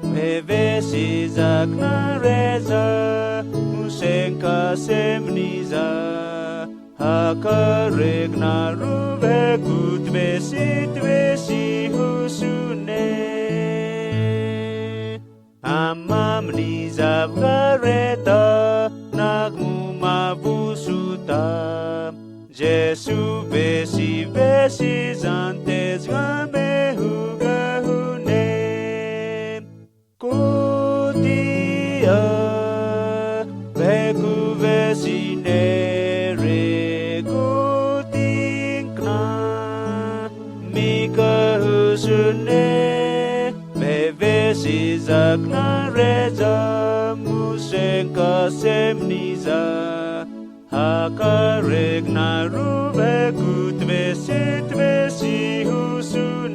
Mevesi zakna reza Musenka semniza Hakaregna ruve kutvesi husune Amamni zavgareta Nagmumavusuta Jesu vesi zantes game hugahune Kutia Veku vesi nere Kutinkna Mika husune Mevesi zakna reza Musenka semniza Hakaregna ruve kutvesi husune